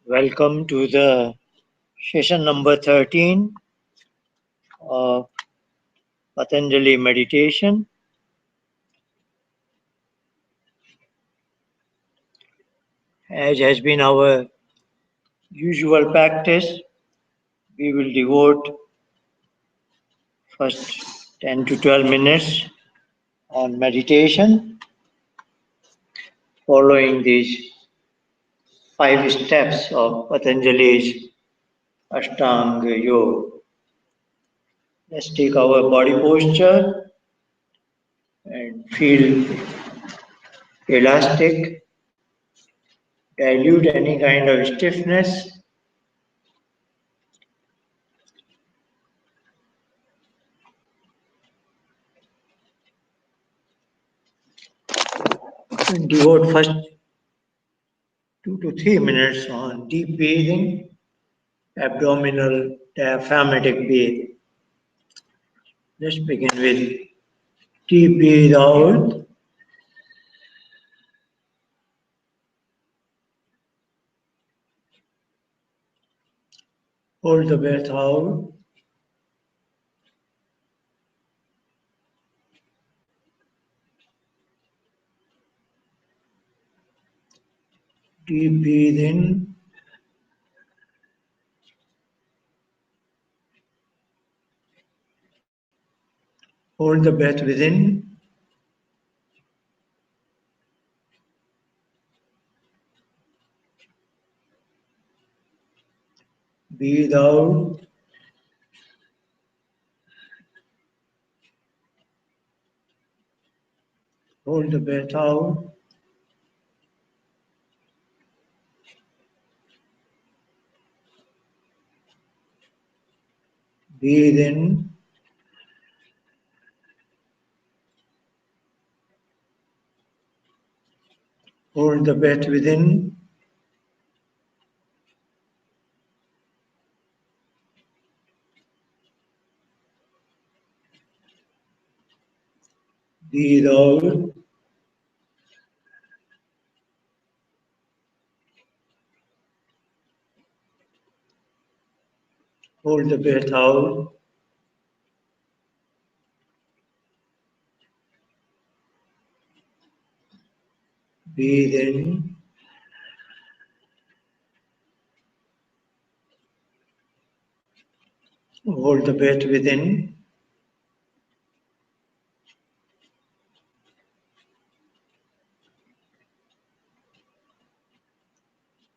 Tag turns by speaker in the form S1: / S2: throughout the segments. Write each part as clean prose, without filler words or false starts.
S1: Welcome to the session number 13 of Patanjali meditation. As has been our usual practice, we will devote first 10 to 12 minutes on meditation, following these 5 steps of Patanjali's Ashtanga Yoga. Let's take our body posture and feel elastic, dilute any kind of stiffness. Devote first 2 to 3 minutes on deep breathing, abdominal diaphragmatic breathing. Let's begin with deep breathe out. Hold the breath out. Deep breathe in. Hold the breath within. Breathe out. Hold the breath out. Breathe in. Hold the breath within. Breathe out. Hold the breath out. Breathe in. Hold the breath within.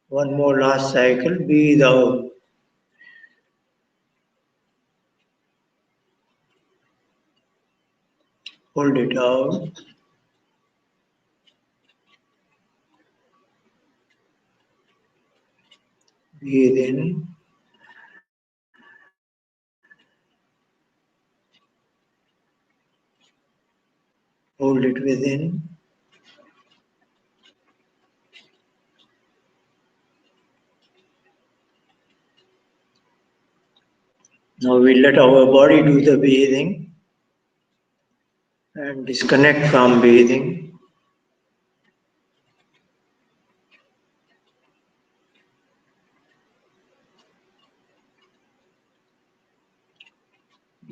S1: One more last cycle. Breathe out. Hold it out. Breathe in. Hold it within. Now we let our body do the breathing and disconnect from breathing.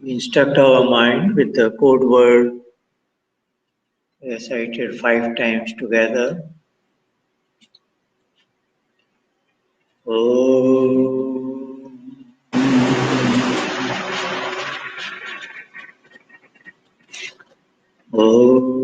S1: We instruct our mind with the code word recited 5 times together. Om. Om.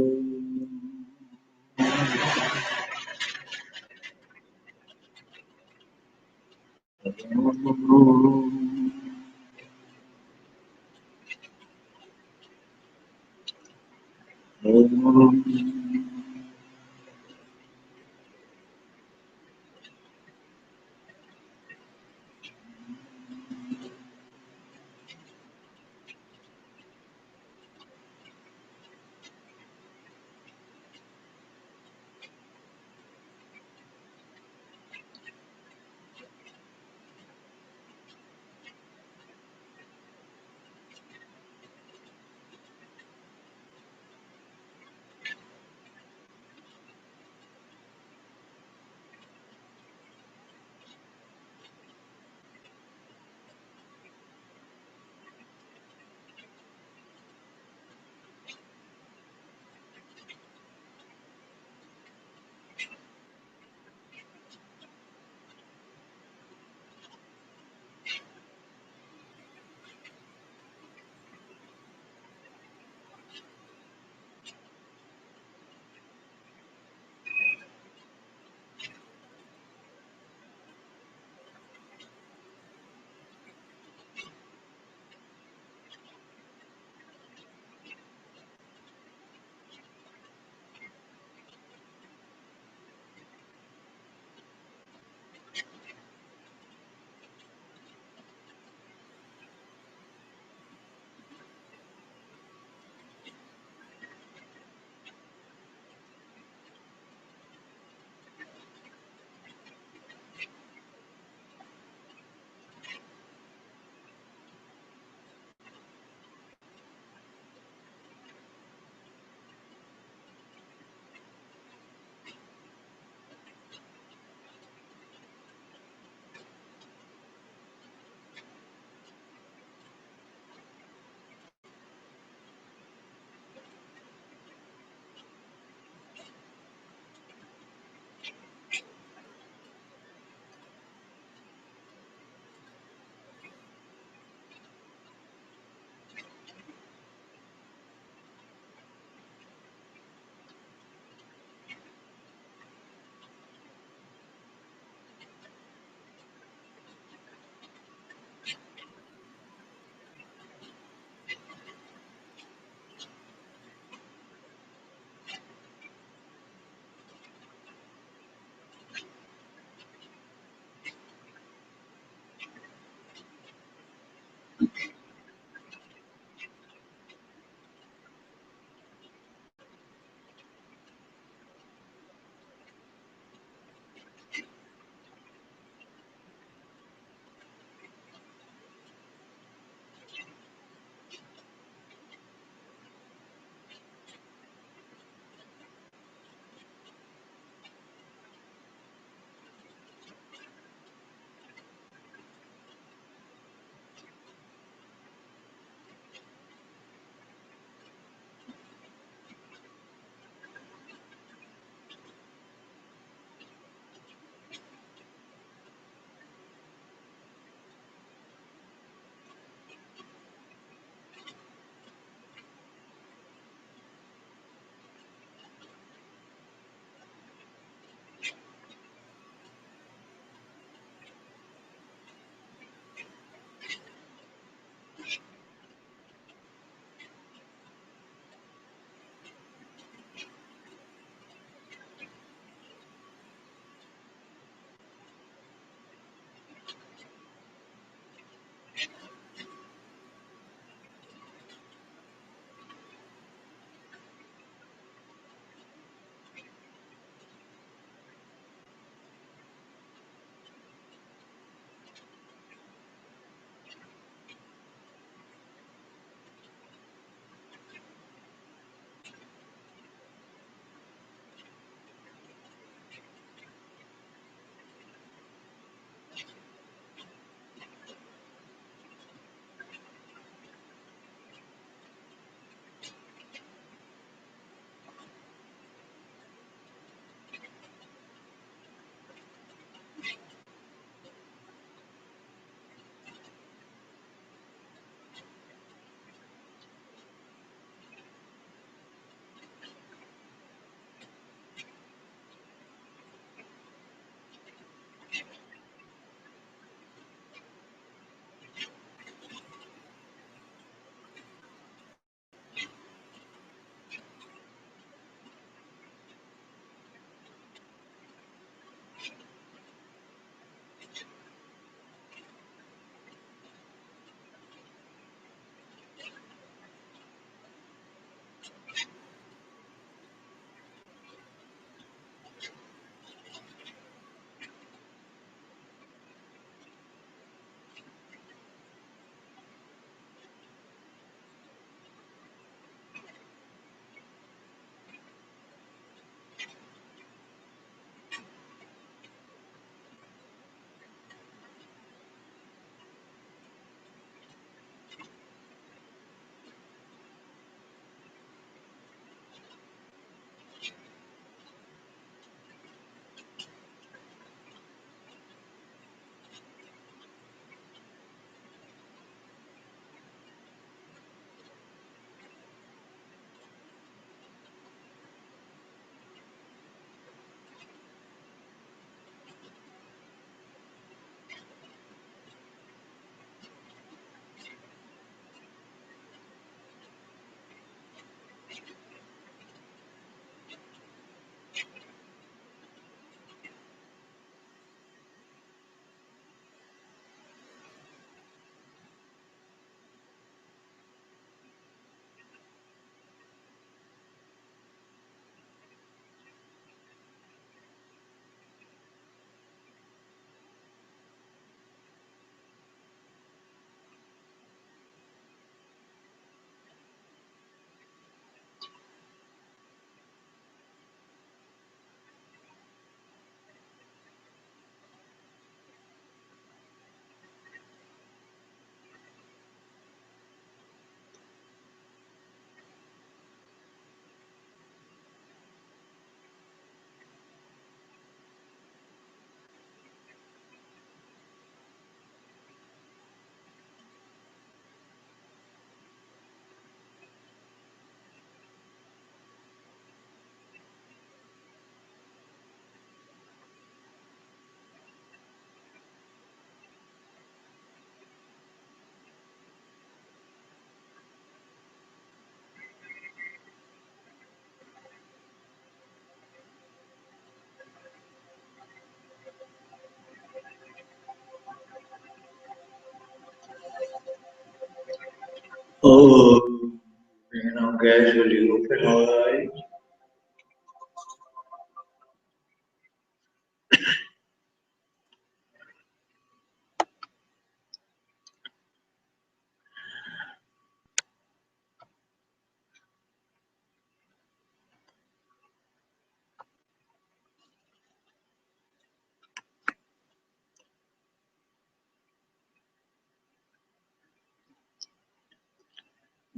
S1: Oh, gradually open our eyes.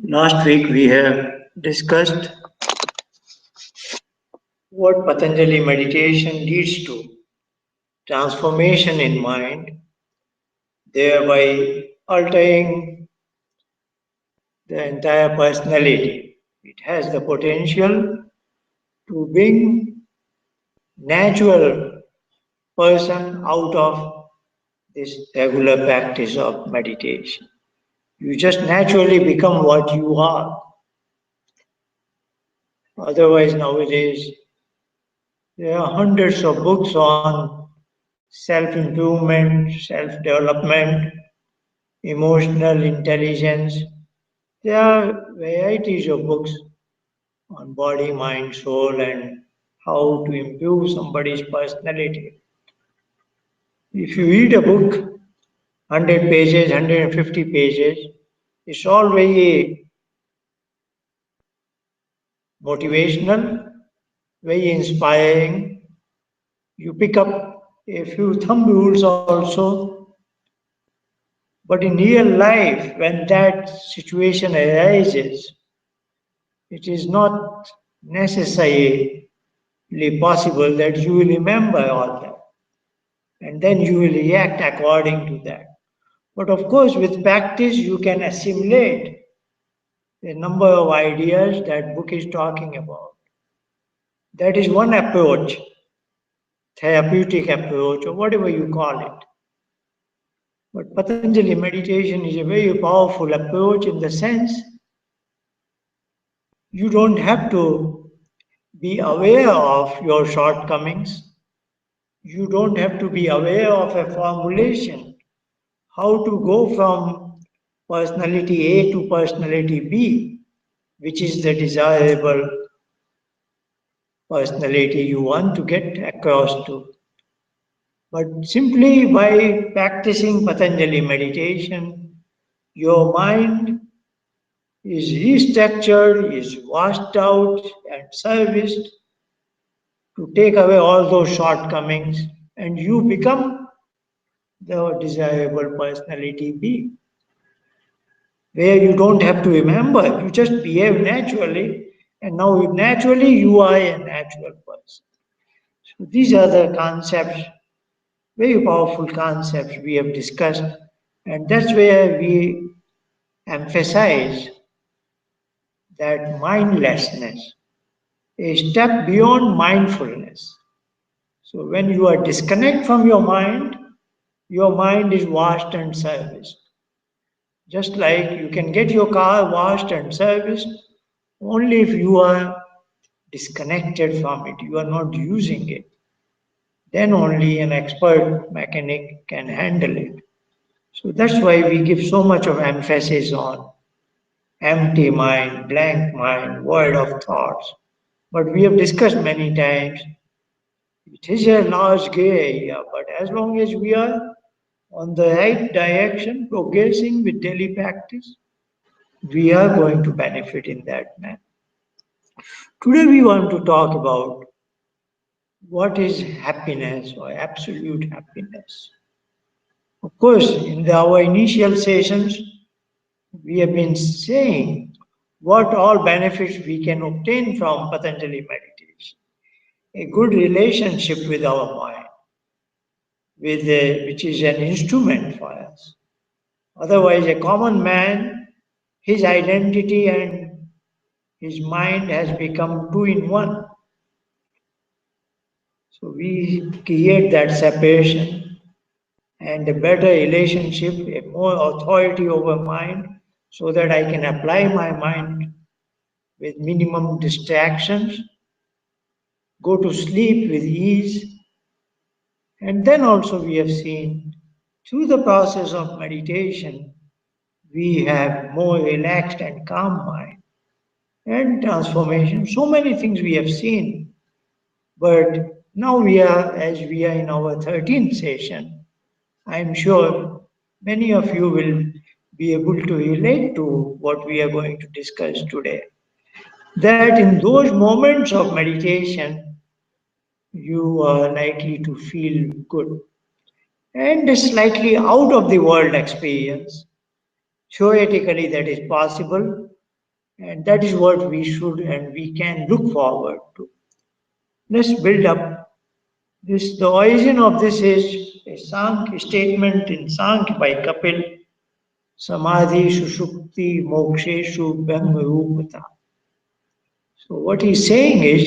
S1: Last week we have discussed what Patanjali meditation leads to transformation in mind, thereby altering the entire personality. It has the potential to bring natural person out of this regular practice of meditation. You just naturally become what you are. Otherwise, nowadays, there are hundreds of books on self improvement, self development, emotional intelligence. There are varieties of books on body, mind, soul, and how to improve somebody's personality. If you read a book, 100 pages, 150 pages, it's all very motivational, very inspiring. You pick up a few thumb rules also, but in real life, when that situation arises, it is not necessarily possible that you will remember all that and then you will react according to that. But of course, with practice, you can assimilate a number of ideas that book is talking about. That is one approach, therapeutic approach, or whatever you call it. But Patanjali meditation is a very powerful approach in the sense you don't have to be aware of your shortcomings. You don't have to be aware of a formulation, how to go from personality A to personality B, which is the desirable personality you want to get across to. But simply by practicing Patanjali meditation, your mind is restructured, is washed out and serviced to take away all those shortcomings, and you become the desirable personality B, where you don't have to remember, you just behave naturally, and now naturally you are a natural person. So these are the concepts, very powerful concepts we have discussed, and that's where we emphasize that mindlessness, a step beyond mindfulness. So when you are disconnect from your mind is washed and serviced. Just like you can get your car washed and serviced only if you are disconnected from it, you are not using it. Then only an expert mechanic can handle it. So that's why we give so much of emphasis on empty mind, blank mind, void of thoughts. But we have discussed many times, it is a large gray area, but as long as we are on the right direction, progressing with daily practice, we are going to benefit in that manner. Today we want to talk about what is happiness or absolute happiness. Of course, in our initial sessions, we have been saying what all benefits we can obtain from Patanjali meditation. A good relationship with our mind, which is an instrument for us. Otherwise, a common man, his identity and his mind has become two in one. So we create that separation and a better relationship, a more authority over mind, so that I can apply my mind with minimum distractions, go to sleep with ease. And then also we have seen through the process of meditation, we have more relaxed and calm mind and transformation. So many things we have seen. But now as we are in our 13th session, I'm sure many of you will be able to relate to what we are going to discuss today. That in those moments of meditation, you are likely to feel good and a slightly out of the world experience. Theoretically, that is possible, and that is what we should and we can look forward to. Let's build up this. The origin of this is a Sankhya statement in Sankhya by Kapil, Samadhi Sushupti Moksheshu Brahma Rupata. So what he's saying is,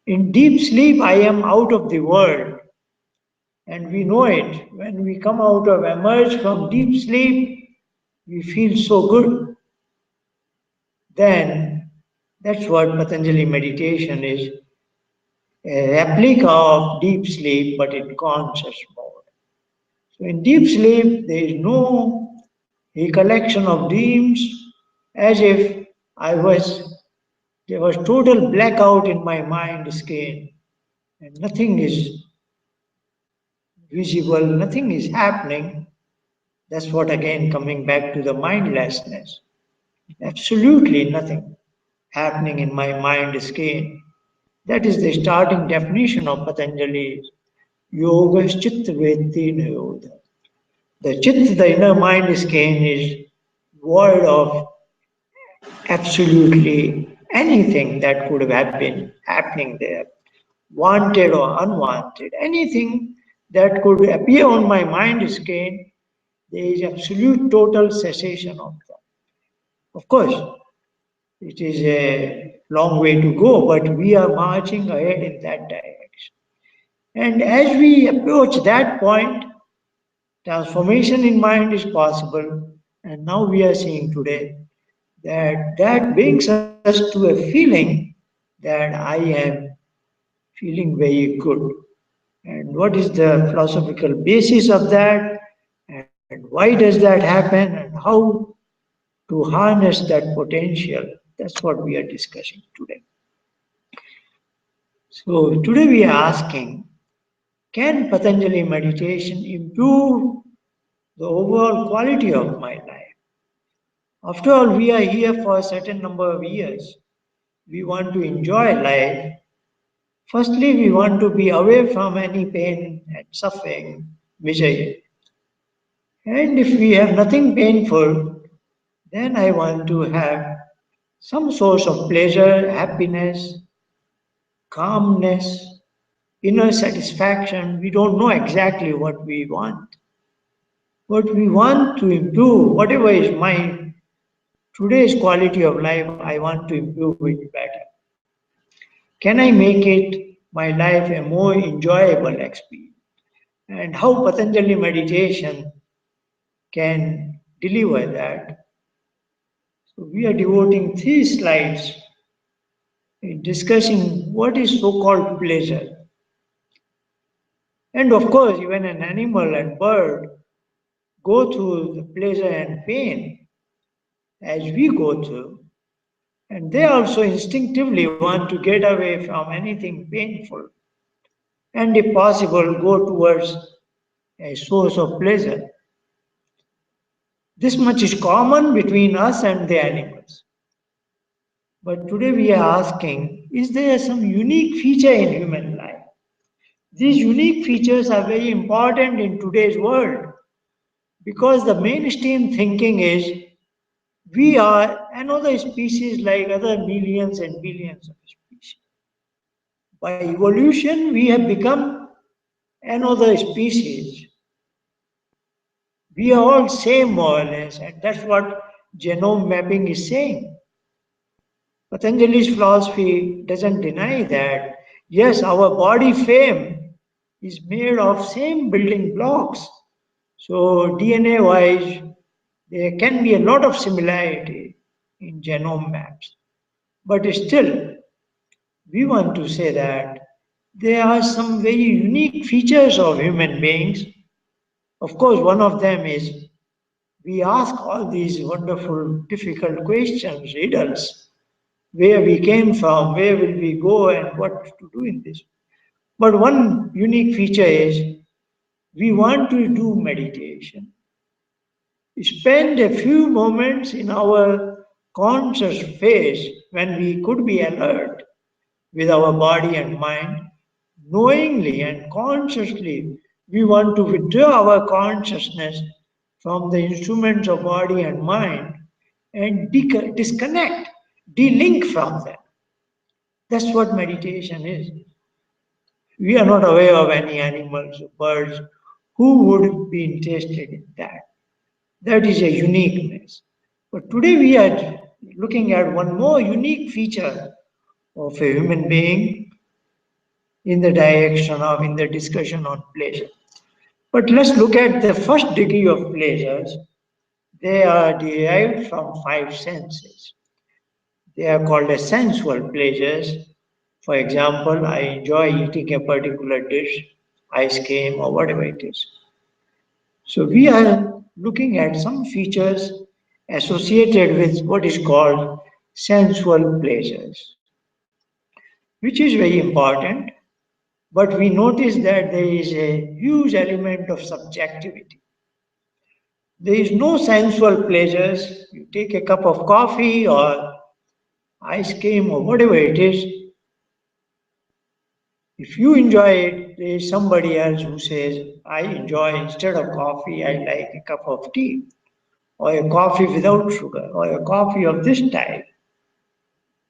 S1: in deep sleep I am out of the world, and we know it. When we come out of emerge from deep sleep, we feel so good. Then that's what Patanjali meditation is, a replica of deep sleep, but in conscious mode. So in deep sleep, there is no recollection of dreams, as if I was, there was total blackout in my mind scan, and nothing is visible, nothing is happening. That's what again coming back to the mindlessness. Absolutely nothing happening in my mind scan. That is the starting definition of Patanjali's Yoga Chitta Vritti Nirodha. The Chitta, the inner mind scan, is void of absolutely anything that could have been happening there, wanted or unwanted, anything that could appear on my mind scan, there is absolute total cessation of that. Of course, it is a long way to go, but we are marching ahead in that direction. And as we approach that point, transformation in mind is possible. And now we are seeing today that that brings us to a feeling that I am feeling very good. And what is the philosophical basis of that? And why does that happen? And how to harness that potential? That's what we are discussing today. So today we are asking, can Patanjali meditation improve the overall quality of my life? After all, we are here for a certain number of years. We want to enjoy life. Firstly, we want to be away from any pain and suffering, misery. And if we have nothing painful, then I want to have some source of pleasure, happiness, calmness, inner satisfaction. We don't know exactly what we want. But we want to improve whatever is my today's quality of life, I want to improve it better. Can I make it my life a more enjoyable experience? And how Patanjali meditation can deliver that. So we are devoting 3 slides in discussing what is so-called pleasure. And of course, even an animal and bird go through the pleasure and pain as we go through. And they also instinctively want to get away from anything painful and, if possible, go towards a source of pleasure. This much is common between us and the animals. But today we are asking, is there some unique feature in human life? These unique features are very important in today's world because the mainstream thinking is we are another species like other millions and billions of species. By evolution, we have become another species. We are all same more or less, and that's what genome mapping is saying. Patanjali's philosophy doesn't deny that. Yes, our body frame is made of same building blocks. So DNA wise, there can be a lot of similarity in genome maps. But still, we want to say that there are some very unique features of human beings. Of course, one of them is We ask all these wonderful, difficult questions, riddles, where we came from, where will we go, and what to do in this. But one unique feature is we want to do meditation. Spend a few moments in our conscious phase when we could be alert with our body and mind. Knowingly and consciously, we want to withdraw our consciousness from the instruments of body and mind and disconnect, delink from them. That's what meditation is. We are not aware of any animals or birds who would be interested in that. That is a uniqueness. But today we are looking at one more unique feature of a human being in the direction of in the discussion on pleasure. But let's look at the first degree of pleasures. They are derived from five senses. They are called as sensual pleasures. For example, I enjoy eating a particular dish, ice cream, or whatever it is. So we are looking at some features associated with what is called sensual pleasures, which is very important. But we notice that there is a huge element of subjectivity. There is no sensual pleasures. You take a cup of coffee or ice cream or whatever it is. If you enjoy it, there is somebody else who says, I enjoy instead of coffee, I like a cup of tea or a coffee without sugar or a coffee of this type.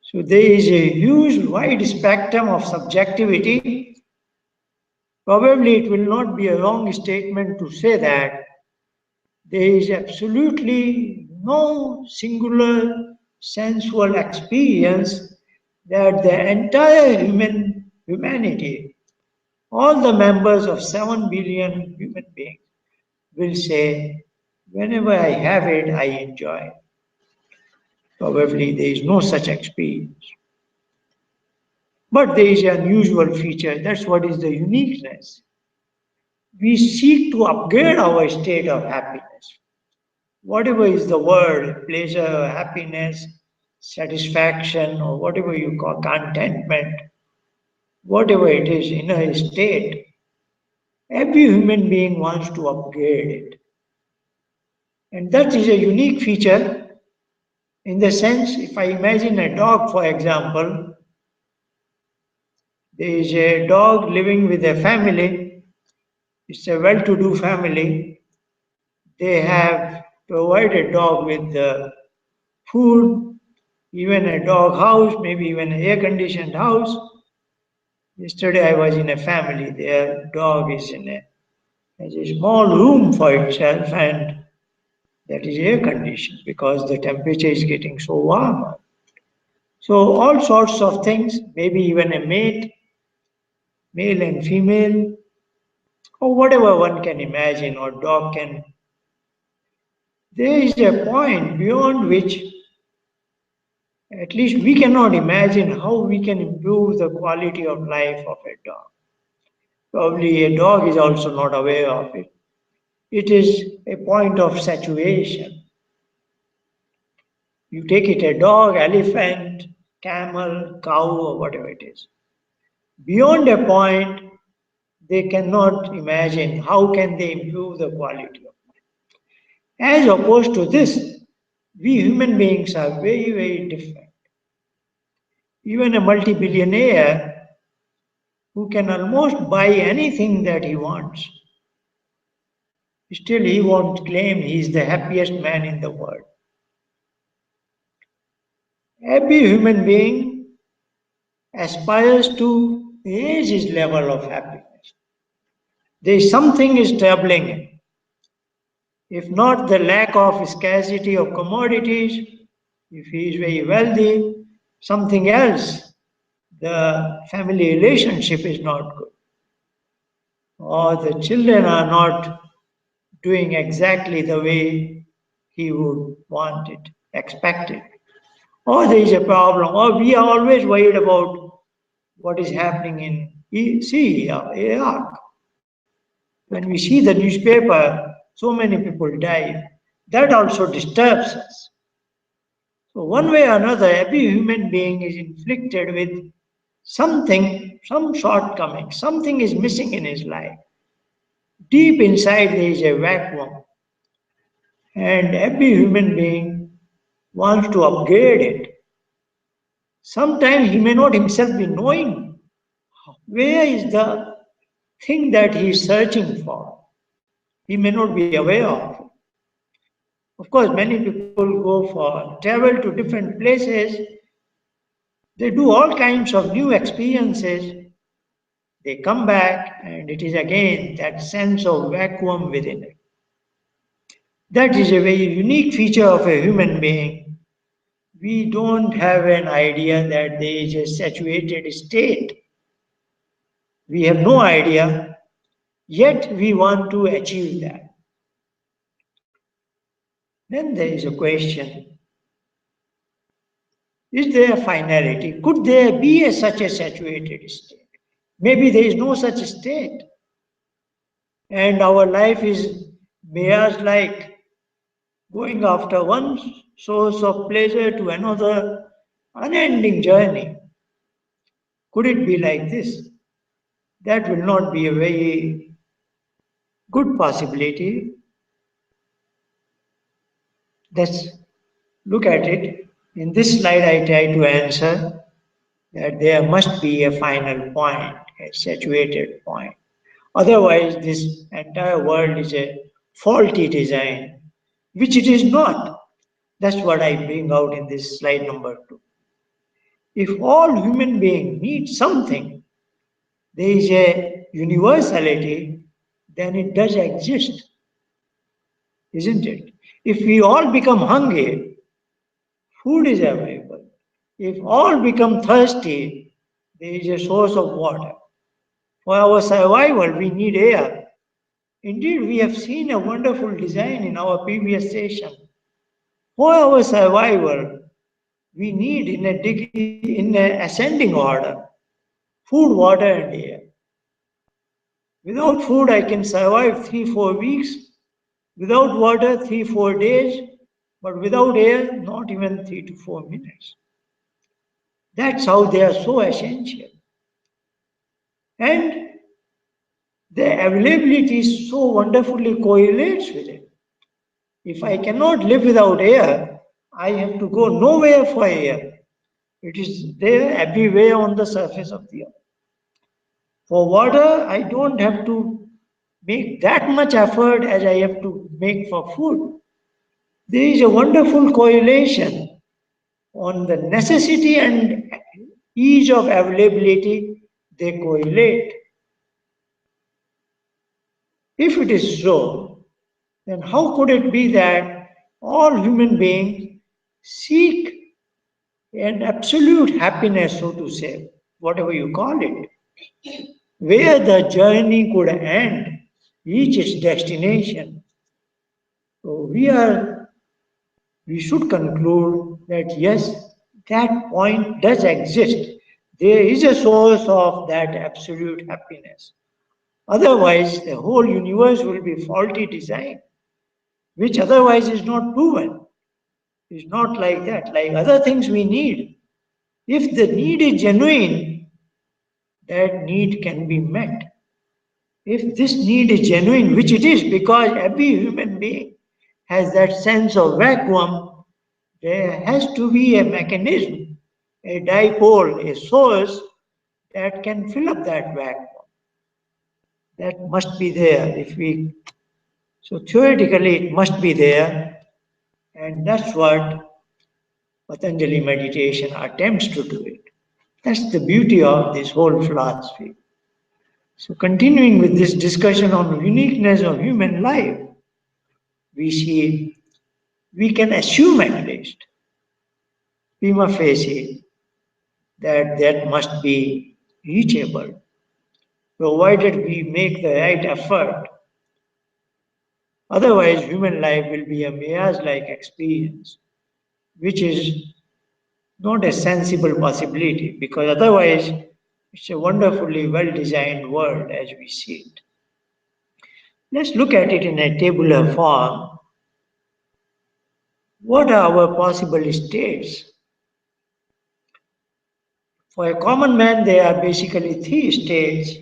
S1: So there is a huge wide spectrum of subjectivity. Probably it will not be a wrong statement to say that there is absolutely no singular sensual experience that the entire humanity, all the members of 7 billion human beings, will say, whenever I have it, I enjoy. Probably there is no such experience. But there is an unusual feature. That's what is the uniqueness. We seek to upgrade our state of happiness. Whatever is the word, pleasure, happiness, satisfaction, or whatever you call contentment, whatever it is, inner state, every human being wants to upgrade it. And that is a unique feature in the sense, if I imagine a dog, for example, there is a dog living with a family, it's a well to do family, they have provided dog with the food, even a dog house, maybe even an air conditioned house. Yesterday I was in a family, their dog is has a small room for itself and that is air conditioned because the temperature is getting so warm. So all sorts of things, maybe even a mate, male and female, or whatever one can imagine or dog can. There is a point beyond which at least we cannot imagine how we can improve the quality of life of a dog. Probably a dog is also not aware of it. It is a point of saturation. You take it a dog, elephant, camel, cow, or whatever it is. Beyond a point, they cannot imagine how can they improve the quality of life. As opposed to this, we human beings are very, very different. Even a multi-billionaire who can almost buy anything that he wants, still he won't claim he is the happiest man in the world. Every human being aspires to raise his level of happiness. There is something is troubling him. If not the lack of scarcity of commodities, if he is very wealthy, something else, the family relationship is not good, or the children are not doing exactly the way he would want it, expect it, or there is a problem, or we are always worried about what is happening in Syria, Iraq. When we see the newspaper, so many people die. that also disturbs us. So one way or another, every human being is inflicted with something, some shortcoming, something is missing in his life. Deep inside there is a vacuum, and every human being wants to upgrade it. Sometimes he may not himself be knowing where is the thing that he is searching for. He may not be aware of. Of course, many people go for travel to different places. They do all kinds of new experiences. They come back, and it is again that sense of vacuum within it. That is a very unique feature of a human being. We don't have an idea that there is a saturated state. We have no idea, yet we want to achieve that. Then there is a question: is there a finality? Could there be such a saturated state? Maybe there is no such state, and our life is mere like going after one source of pleasure to another, unending journey. Could it be like this? That will not be a very good possibility. Let's look at it. In this slide, I try to answer that there must be a final point, a saturated point. Otherwise, this entire world is a faulty design, which it is not. That's what I bring out in this slide number 2. If all human beings need something, there is a universality, then it does exist, isn't it? If we all become hungry, food is available. If all become thirsty, there is a source of water. For our survival, we need air. Indeed, we have seen a wonderful design in our previous session. For our survival, we need in a ascending order food, water, and air. Without food, I can survive 3-4 weeks. Without water, 3-4 days. But without air, not even 3 to 4 minutes. That's how they are so essential. And the availability so wonderfully correlates with it. If I cannot live without air, I have to go nowhere for air. It is there everywhere on the surface of the earth. For water, I don't have to make that much effort as I have to make for food. There is a wonderful correlation on the necessity and ease of availability, they correlate. If it is so, then how could it be that all human beings seek an absolute happiness, so to say, whatever you call it, where the journey could end, reach its destination? So we should conclude that yes, that point does exist. There is a source of that absolute happiness. Otherwise, the whole universe will be faulty design, which otherwise is not proven. It's not like that. Like other things we need. If the need is genuine, that need can be met. If this need is genuine, which it is, because every human being has that sense of vacuum, there has to be a mechanism, a dipole, a source that can fill up that vacuum. That must be there. So theoretically it must be there, and that's what Patanjali meditation attempts to do it. That's the beauty of this whole philosophy. So continuing with this discussion on the uniqueness of human life, we can assume at least, prima facie, that that must be reachable, provided we make the right effort. Otherwise, human life will be a mirage-like experience, which is not a sensible possibility, because otherwise it's a wonderfully well-designed world as we see it. Let's look at it in a tabular form. What are our possible states? For a common man, there are basically three states,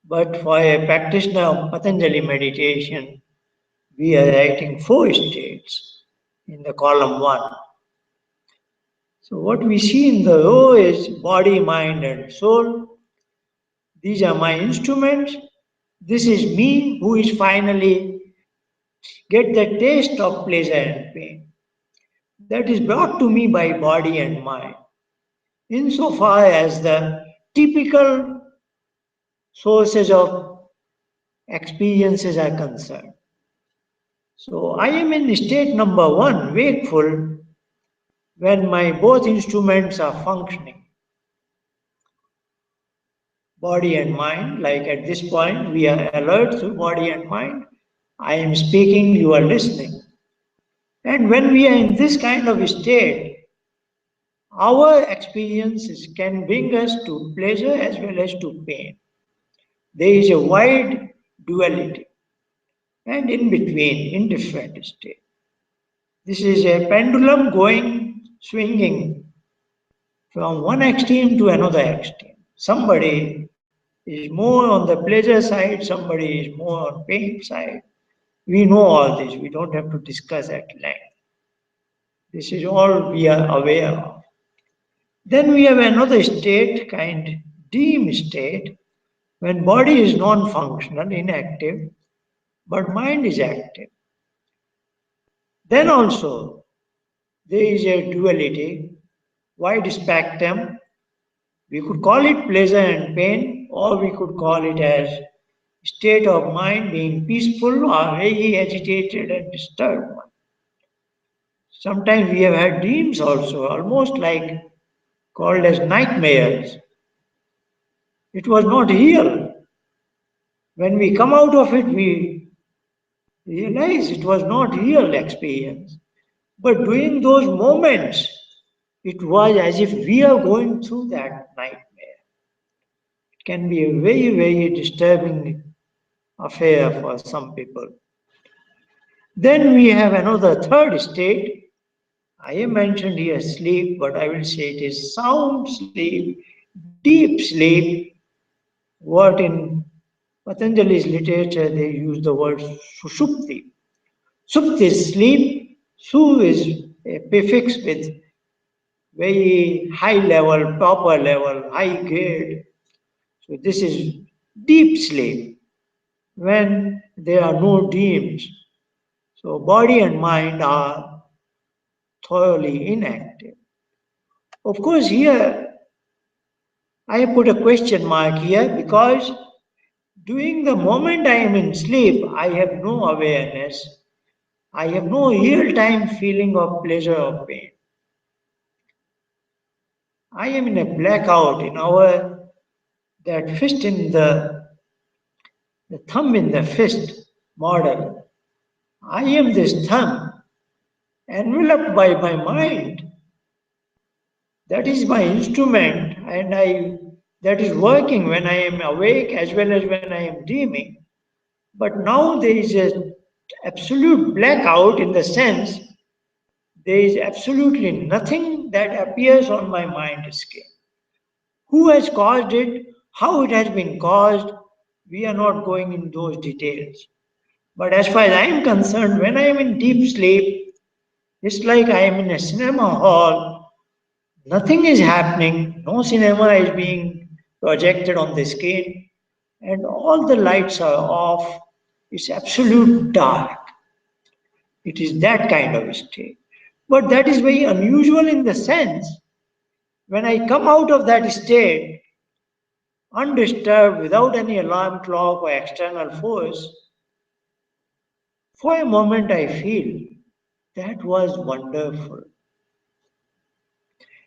S1: but for a practitioner of Patanjali meditation, we are writing four states in the column 1. So, what we see in the row is body, mind, and soul. These are my instruments. This is me who is finally get the taste of pleasure and pain. That is brought to me by body and mind. Insofar as the typical sources of experiences are concerned. So I am in state number 1, wakeful, when my both instruments are functioning, body and mind. Like at this point, we are alert through body and mind. I am speaking, you are listening. And when we are in this kind of state, our experiences can bring us to pleasure as well as to pain. There is a wide duality and in between, in different states. This is a pendulum going, swinging from one extreme to another extreme. Somebody is more on the pleasure side, somebody is more on pain side. We know all this, we don't have to discuss at length. This is all we are aware of. Then we have another state, kind dream state, when body is non-functional, inactive, but mind is active. Then also there is a duality, wide spectrum. We could call it pleasure and pain, or we could call it as state of mind being peaceful or very agitated and disturbed. Sometimes we have had dreams also, almost like called as nightmares. It was not real. When we come out of it, we realize it was not real experience. But during those moments, it was as if we are going through that nightmare. It can be a very, very disturbing affair for some people. Then we have another third state. I have mentioned here sleep, but I will say it is sound sleep, deep sleep. What in Patanjali's literature they use the word sushupti. Supt is sleep, su is a prefix with very high level, proper level, high grade. So this is deep sleep when there are no dreams. So body and mind are thoroughly inactive. Of course, here I put a question mark here because during the moment I am in sleep, I have no awareness. I have no real time feeling of pleasure or pain. I am in a blackout in our that fist in the thumb in the fist model. I am this thumb enveloped by my mind. That is my instrument, and I that is working when I am awake as well as when I am dreaming. But now there is a absolute blackout in the sense there is absolutely nothing that appears on my mind scale. Who has caused it? How it has been caused? We are not going in those details. But as far as I am concerned, when I am in deep sleep, it's like I am in a cinema hall. Nothing is happening. No cinema is being projected on the screen. And all the lights are off. It's absolute dark. It is that kind of state. But that is very unusual in the sense when I come out of that state, undisturbed, without any alarm clock or external force, for a moment I feel that was wonderful.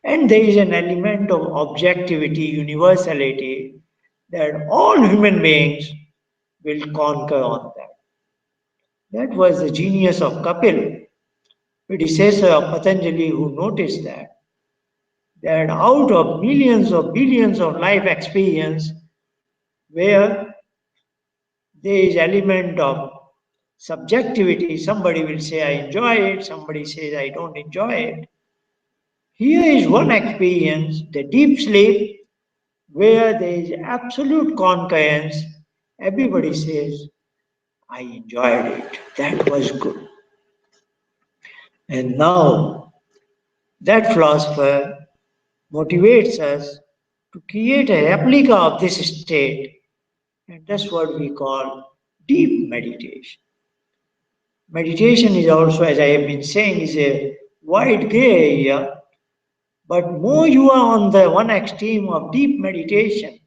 S1: And there is an element of objectivity, universality that all human beings will conquer on that. That was the genius of Kapil, predecessor of Patanjali, who noticed that out of millions of billions of life experience, where there is element of subjectivity. Somebody will say, I enjoy it, somebody says, I don't enjoy it. Here is one experience, the deep sleep, where there is absolute concurrence. Everybody says, I enjoyed it, that was good. And now, that philosopher motivates us to create a replica of this state, and that's what we call deep meditation. Meditation is also, as I have been saying, is a wide gray area, but more you are on the one extreme of deep meditation,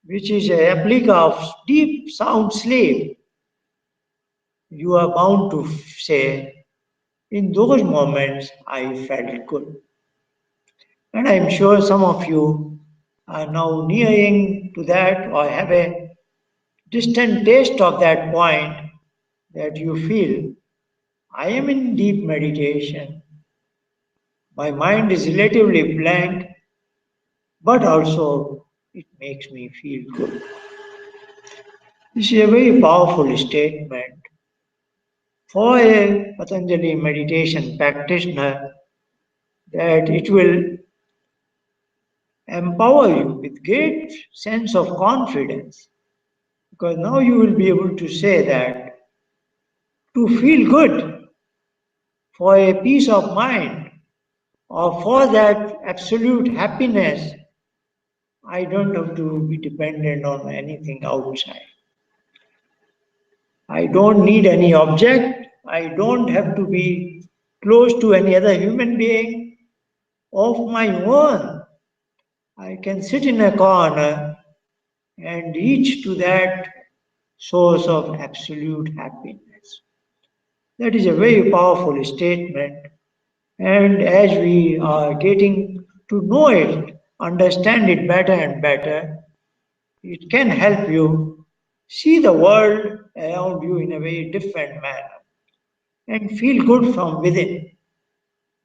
S1: which is a replica of deep sound sleep, you are bound to say, in those moments I felt good. And I'm sure some of you are now nearing to that or have a distant taste of that point that you feel, I am in deep meditation. My mind is relatively blank, but also it makes me feel good. This is a very powerful statement. For a Patanjali meditation practitioner, that it will empower you with great sense of confidence, because now you will be able to say that to feel good, for a peace of mind, or for that absolute happiness, I don't have to be dependent on anything outside. I don't need any object. I don't have to be close to any other human being of my own. I can sit in a corner and reach to that source of absolute happiness. That is a very powerful statement. And as we are getting to know it, understand it better and better, it can help you see the world around you in a very different manner and feel good from within.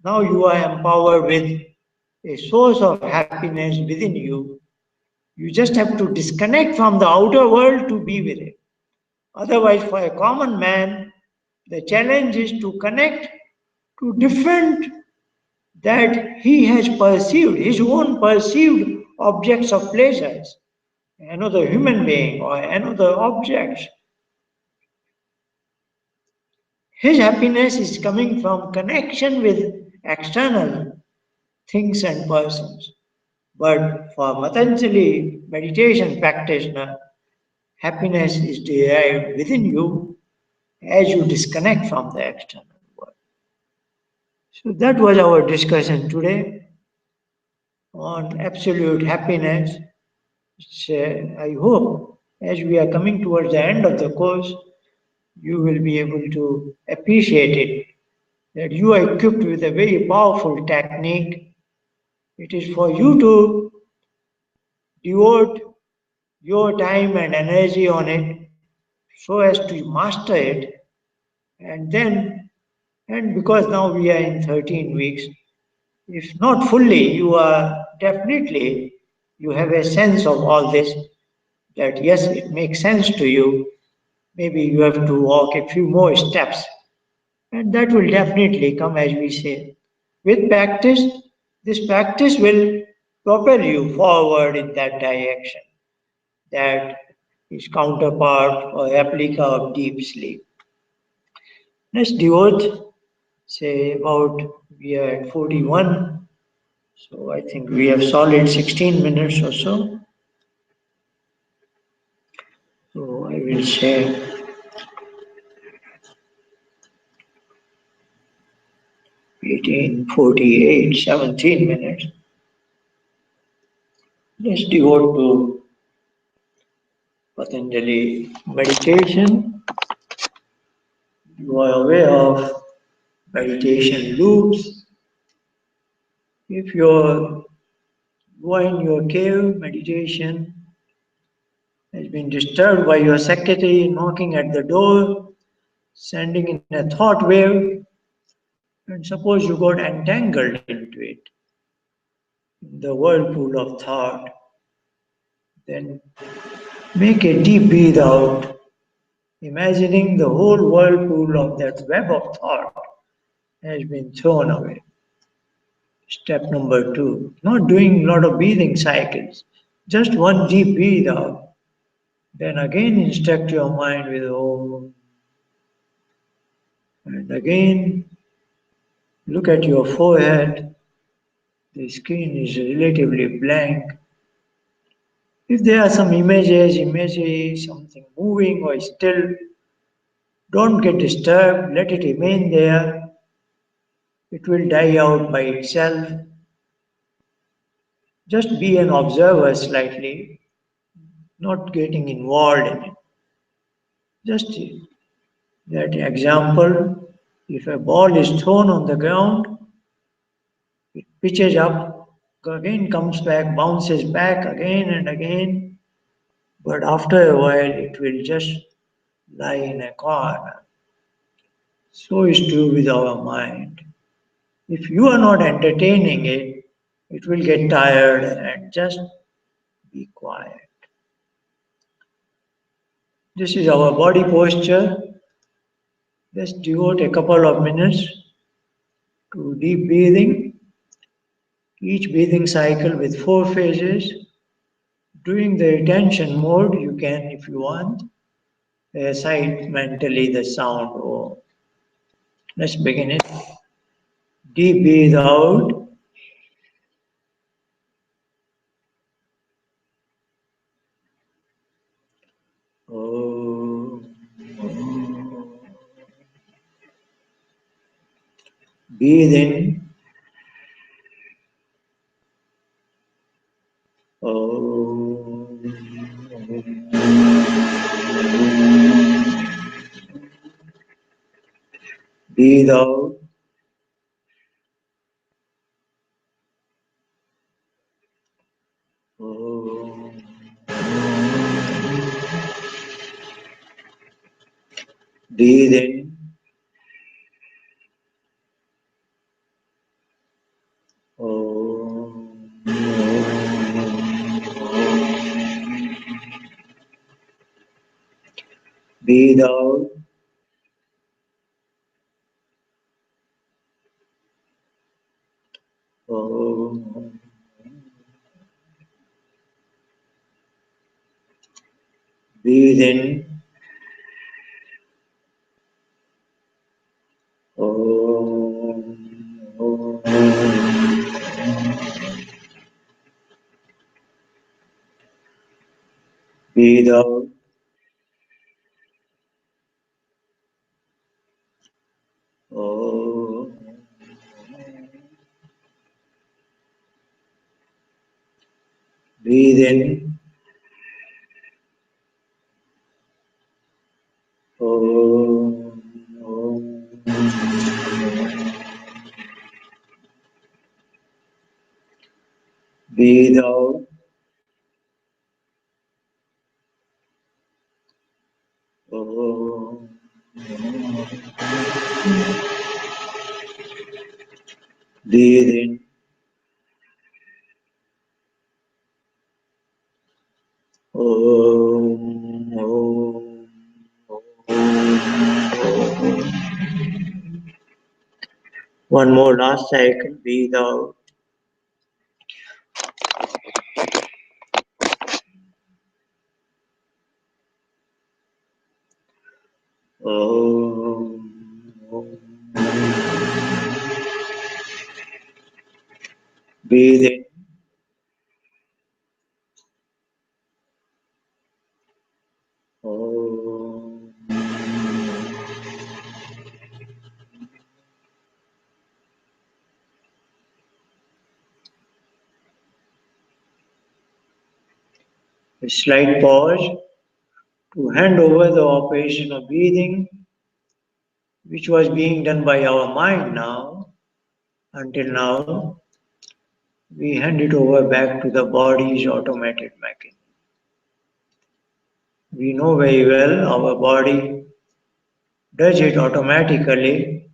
S1: Now you are empowered with a source of happiness within you. You just have to disconnect from the outer world to be with it. Otherwise, for a common man, the challenge is to connect to different that he has perceived, his own perceived objects of pleasures, another human being or another object. His happiness is coming from connection with external things and persons. But for Patanjali meditation practitioner, happiness is derived within you as you disconnect from the external world. So that was our discussion today on absolute happiness. I hope as we are coming towards the end of the course, you will be able to appreciate it, that you are equipped with a very powerful technique. It is for you to devote your time and energy on it so as to master it. And then, and because now we are in 13 weeks, if not fully, you are definitely, you have a sense of all this, that yes, it makes sense to you. Maybe you have to walk a few more steps. And that will definitely come, as we say. With practice, this practice will propel you forward in that direction. That is counterpart or replica of deep sleep. Let's devote, say about, we are at 41, so I think we have solid 16 minutes or so. So I will say 18, 48, 17 minutes. Let's devote to Patanjali meditation. You are aware of meditation loops. If you're going your cave, meditation has been disturbed by your secretary knocking at the door, sending in a thought wave, and suppose you got entangled into it, in the whirlpool of thought, then make a deep breathe out imagining the whole whirlpool of that web of thought has been thrown away. Step number two, not doing a lot of breathing cycles, just one deep breathe out. Then again instruct your mind with Om. And again look at your forehead. The screen is relatively blank. If there are some images, something moving or still, don't get disturbed, let it remain there. It will die out by itself. Just be an observer slightly, not getting involved in it. Just that example, if a ball is thrown on the ground, it pitches up, again comes back, bounces back again and again, but after a while it will just lie in a corner. So is true with our mind. If you are not entertaining it, it will get tired and just be quiet. This is our body posture. Let's devote a couple of minutes to deep breathing. Each breathing cycle with 4 phases. During the retention mode, you can, if you want, recite mentally the sound O. Let's begin it. Deep breathe out. O. Breathe in. O. Breathe out. O. Breathe in. O. Breathe out. O. Breathe in. O. Breathe out. O. Breathe in. O. Breathe out. O. Breathe in. Om. Om. One more last cycle. Breathe out. Om. Breathe in. Om. A slight pause to hand over the operation of breathing, which was being done by our mind now, until now, we hand it over back to the body's automated mechanism. We know very well our body does it automatically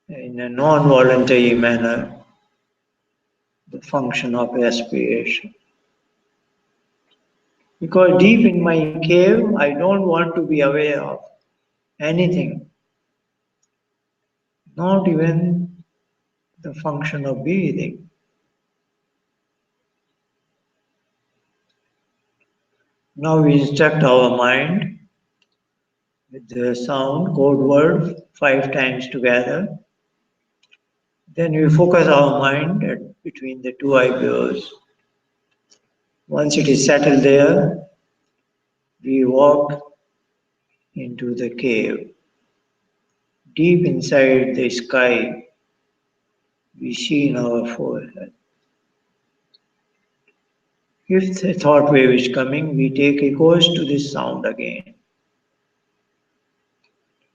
S1: in a non-voluntary manner, the function of respiration. Because deep in my cave, I don't want to be aware of anything, not even the function of breathing. Now we instruct our mind with the sound code word 5 times together. Then we focus our mind between the two eyebrows. Once it is settled there, we walk into the cave. Deep inside the sky, we see in our forehead. If the thought wave is coming, we take echoes to this sound again.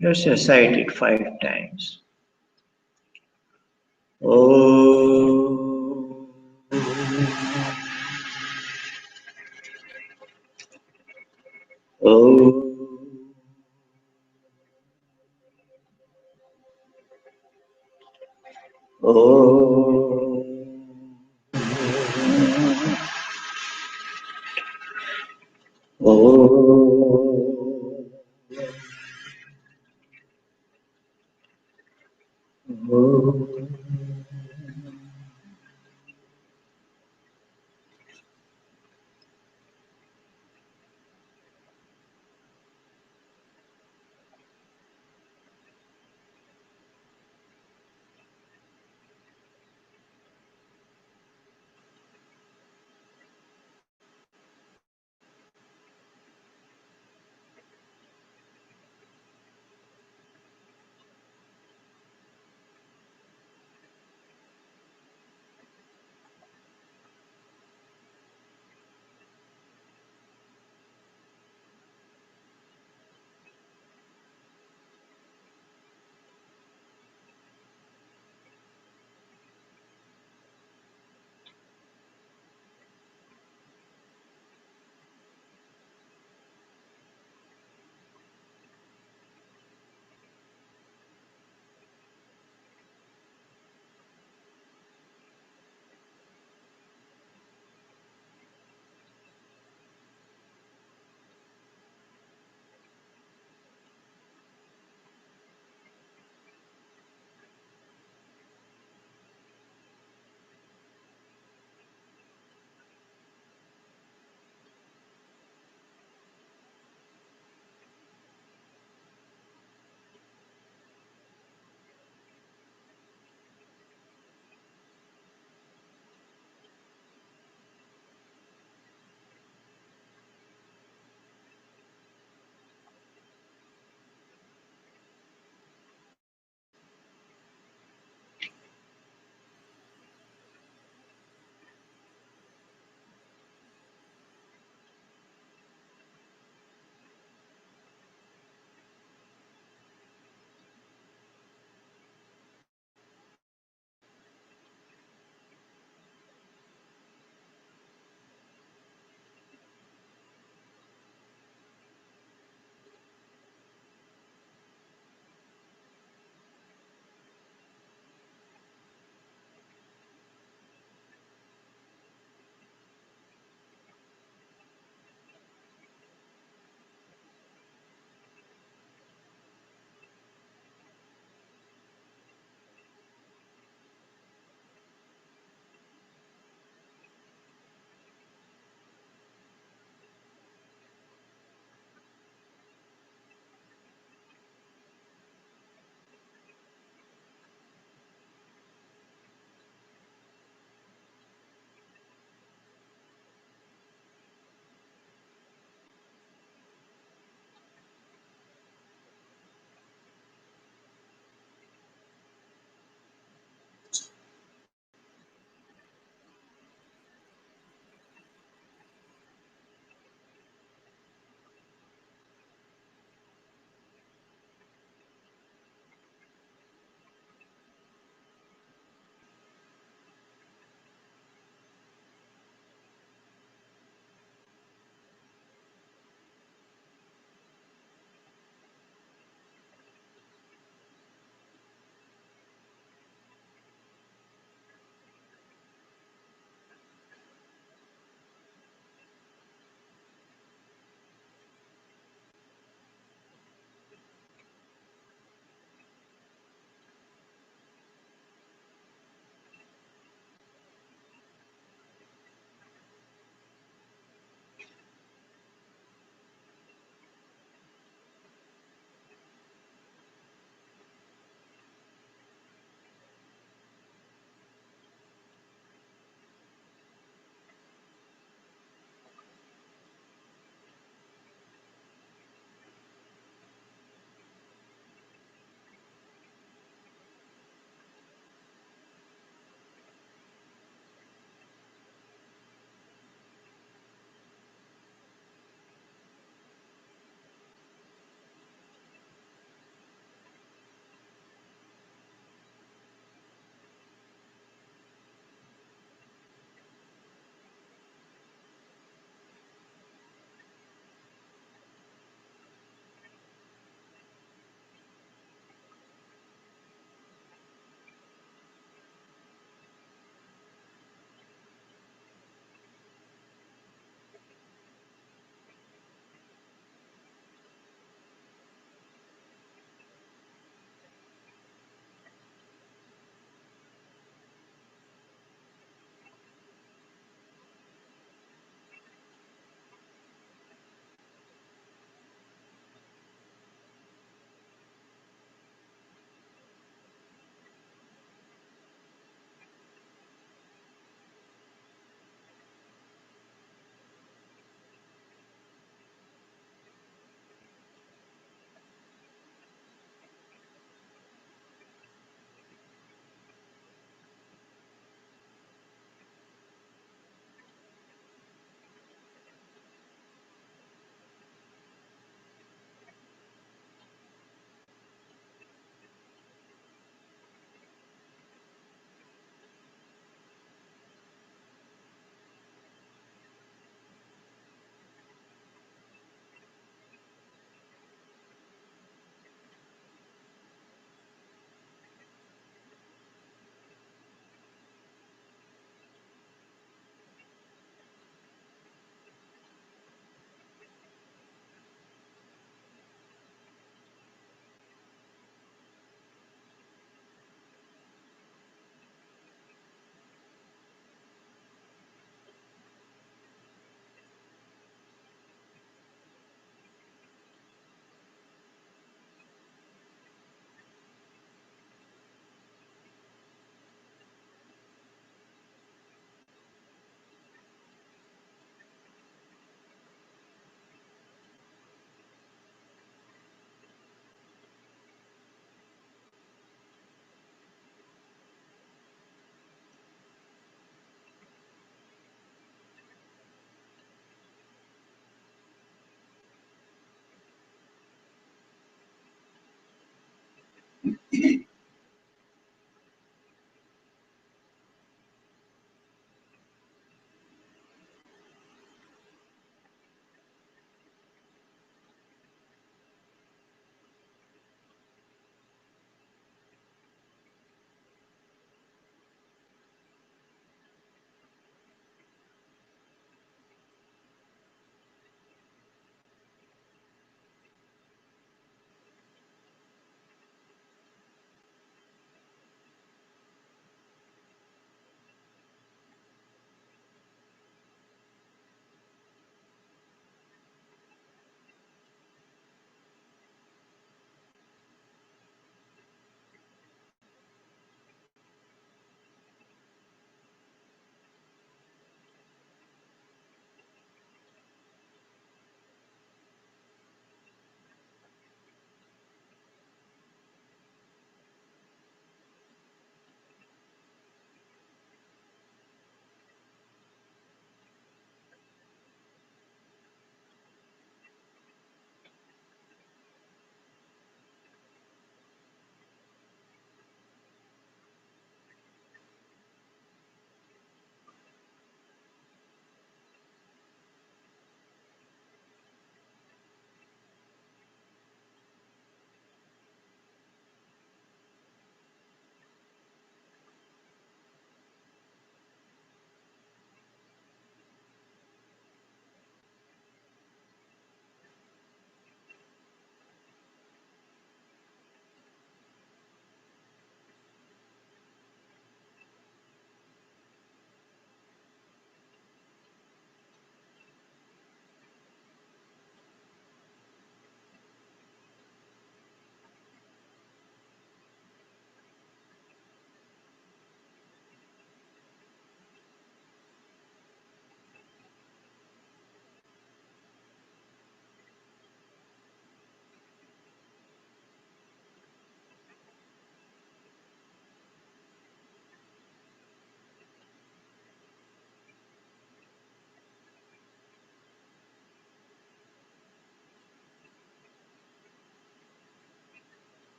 S1: Let's recite it 5 times. Oh, oh, oh, oh, oh.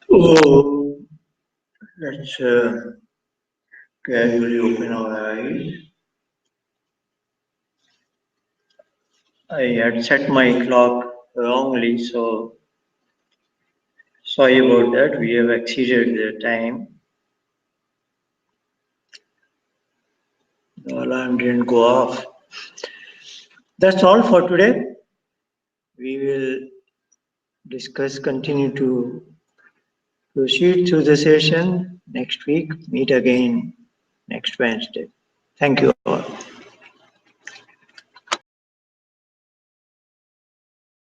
S1: Oh, let's casually open our eyes. I had set my clock wrongly, so sorry about that. We have exceeded the time. The alarm didn't go off. That's all for today. We will continue to proceed through the session next week. Meet again next Wednesday. Thank you all.